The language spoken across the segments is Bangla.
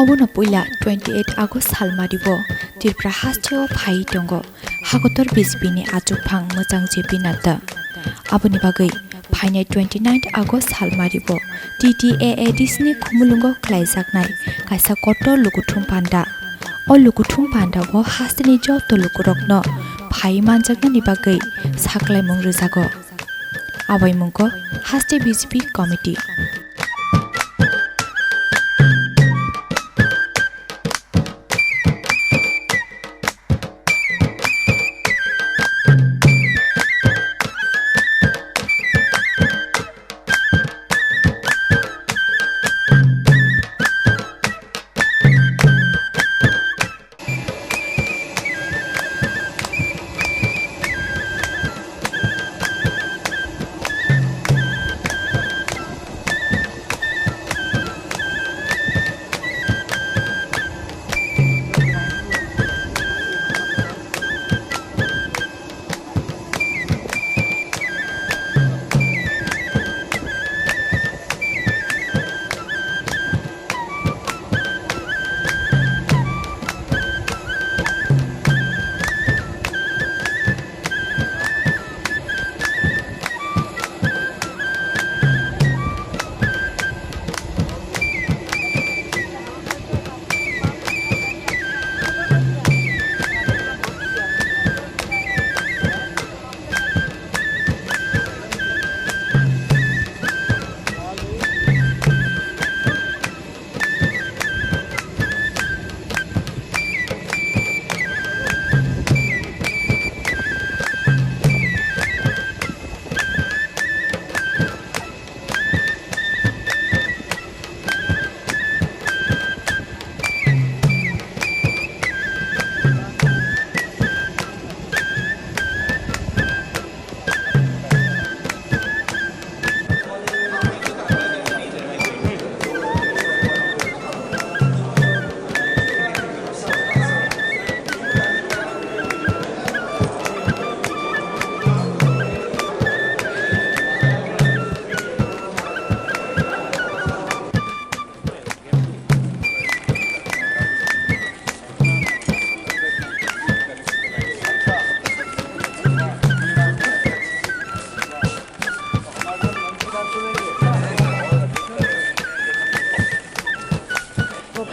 Abono puila 28 August halmaribo tirpra hasteo phai tongo hagotor bisbini achukphang mojang jepinata aboni bagai phainai 29 August halmaribo TTAADSni khumulungo khlaijaknai kaisa kotor lukuthum panda o lukuthum panda bo hastini joto lukurokno phai manjaknani bagai saklai mung rujago abai mungko haste BJP committee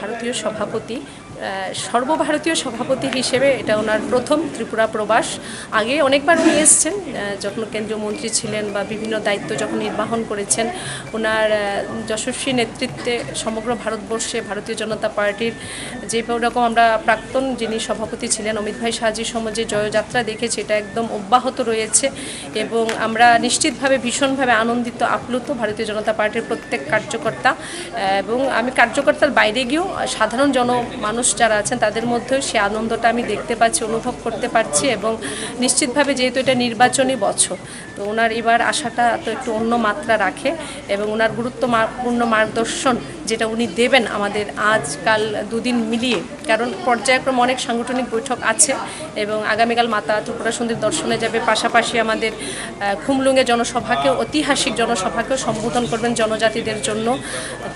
ভারতীয় সভাপতি সর্বভারতীয় সভাপতি হিসেবে এটা ওনার প্রথম ত্রিপুরা প্রবাস। আগে অনেকবার উনি এসেছেন যখন কেন্দ্রীয় মন্ত্রী ছিলেন বা বিভিন্ন দায়িত্ব যখন নির্বাহন করেছেন। ওনার যশস্বী নেতৃত্বে সমগ্র ভারতবর্ষে ভারতীয় জনতা পার্টির যে রকম আমরা প্রাক্তন যিনি সভাপতি ছিলেন অমিত ভাই শাহজির সময় যে জয়যাত্রা দেখেছি এটা একদম অব্যাহত রয়েছে এবং আমরা নিশ্চিতভাবে ভীষণভাবে আনন্দিত আপ্লুত ভারতীয় জনতা পার্টির প্রত্যেক কার্যকর্তা এবং আমি কার্যকর্তার বাইরে গিয়েও সাধারণ মানুষ যারা আছেন তাদের মধ্যেও সে আনন্দটা আমি দেখতে পাচ্ছি, অনুভব করতে পারছি এবং নিশ্চিতভাবে যেহেতু এটা নির্বাচনী বছর তো ওনার এবার আশাটা তো একটু অন্য মাত্রা রাখে এবং ওনার গুরুত্বপূর্ণ মার্গদর্শন যেটা উনি দেবেন আমাদের আজকাল দুদিন মিলিয়ে, কারণ পর্যায়ক্রমে অনেক সাংগঠনিক বৈঠক আছে এবং আগামীকাল মাতা ত্রিপুরা সুন্দরী দর্শনে যাবে, পাশাপাশি আমাদের খুমলুঙে জনসভাকেও ঐতিহাসিক জনসভাকেও সম্বোধন করবেন জনজাতিদের জন্য।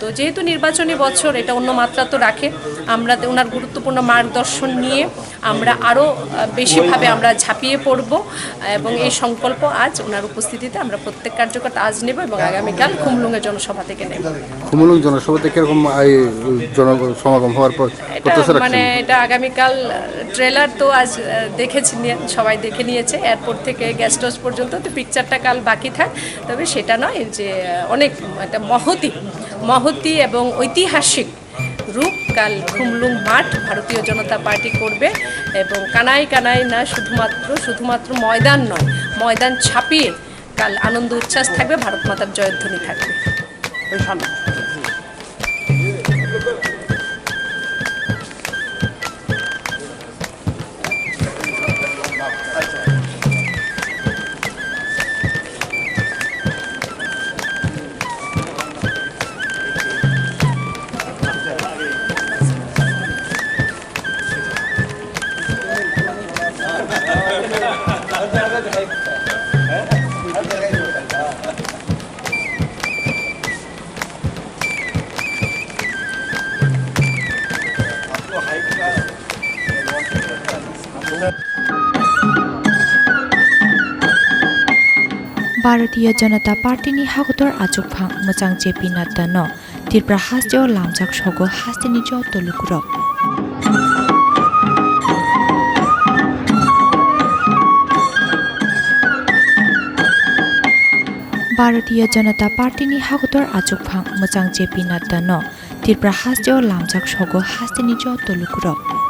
তো যেহেতু নির্বাচনী বছর এটা অন্য মাত্রা তো রাখে, আমরা ওনার গুরুত্বপূর্ণ মার্গদর্শন নিয়ে আমরা আরও বেশিভাবে আমরা ঝাঁপিয়ে পড়ব এবং এই সংকল্প আজ ওনার উপস্থিতিতে আমরা প্রত্যেক কার্যকর্তা আজ নেব এবং আগামীকাল খুমলুঙে জনসভা থেকে নেব। খুমলুঙ জনসভা থেকে এরকম সমাগম হওয়ার পর এটা আগামীকাল ট্রেলার তো আজ দেখেছি, সবাই দেখে নিয়েছে, এয়ারপোর্ট থেকে গেস্ট হাউস পর্যন্ত, তো পিকচারটা কাল বাকি থাক। তবে সেটা নয় যে অনেক একটা মহতি এবং ঐতিহাসিক রূপ কাল খুমলুঙ মাঠ ভারতীয় জনতা পার্টি করবে এবং কানায় কানায় না শুধুমাত্র ময়দান নয়, ময়দান ছাপিয়ে কাল আনন্দ উচ্ছ্বাস থাকবে, ভারত মাতার জয়ধ্বনি থাকবে। भारतीय जनता पार्टीनि हागतर आजुकफां मोजां जेपि नाड्डानो त्रिपुरा हाजोआव लामजाक सगो हास्टेनि ज तलुकुरक भारतीय जनता पार्टीनि हागतर आजुकफां मोजां जेपि नाड्डानो त्रिपुरा हाजोआव लामजाक सगो हास्टेनि ज तलुकुरक